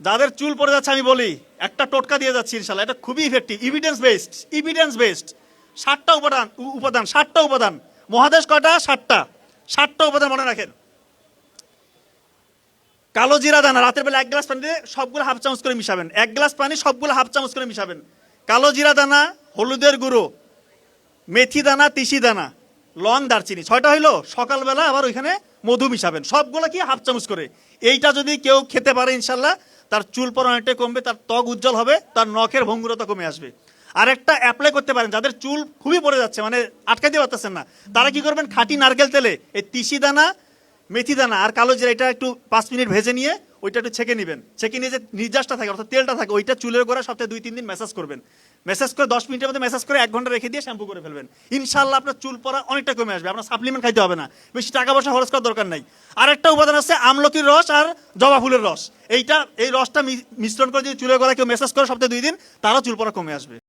যাদের চুল পড়ে যাচ্ছে আমি বলি একটা টোটকা দিয়ে যাচ্ছি ইনশাল্লাহ, এটা খুবই ইফেক্টিভ, এভিডেন্স বেসড 60টা উপাদান 60টা উপাদান। মহাদেশ কয়টা? 60টা উপাদান মনে রাখেন। কালো জিরা দানা রাতের বেলা 1 গ্লাস পানিতে সবগুলো হাফ চামচ করে মিশাবেন, 1 গ্লাস পানি সবগুলো হাফ চামচ করে মিশাবেন। কালো জিরা দানা, হলুদের গুঁড়ো, মেথি দানা, তিসি দানা, লং, দারচিনি, 6টা হইলো। সকালবেলা আবার ওইখানে মধু মিশাবেন, সবগুলো কি হাফ চামচ করে। এইটা যদি কেউ খেতে পারে ইনশাল্লাহ তার চুল পড়া অনেকটাই কমবে, তার ত্বক উজ্জ্বল হবে, তার নখের ভঙ্গুরতা কমে আসবে। আরেকটা অ্যাপ্লাই করতে পারেন যাদের চুল খুবই পড়ে যাচ্ছে, মানে আটকাইতে পারতেছেন না, তারা কি করবেন, খাঁটি নারকেল তেলে এই তিসি দানা, মেথি দানা আর কালো জিরা এটা একটু 5 মিনিট ভেজে নিয়ে ওইটা একটু ছেঁকে নেবেন। ছেঁকে নিয়ে যে নির্যাসটা থাকে অর্থাৎ তেলটা থাকে ওইটা চুলের গোড়া সপ্তাহে 2-3 দিন ম্যাসাজ করবেন। ম্যাসাজ করে 10 মিনিটের মধ্যে ম্যাসাজ করে 1 ঘন্টা রেখে দিয়ে শ্যাম্পু করে ফেলবেন। ইনশাআল্লাহ আপনার চুল পড়া অনেকটা কমে আসবে, আপনার সাপ্লিমেন্ট খাইতে হবে না, বেশি টাকা পয়সা খরচ করার দরকার নাই। আরেকটা উপাদান আছে আমলকির রস আর জবা ফুলের রস। এই রসটা মিশ্রণ করে যদি চুলের গোড়ায় কেউ ম্যাসাজ করে সপ্তাহে 2 দিন, তারও চুল পড়া কমে আসবে।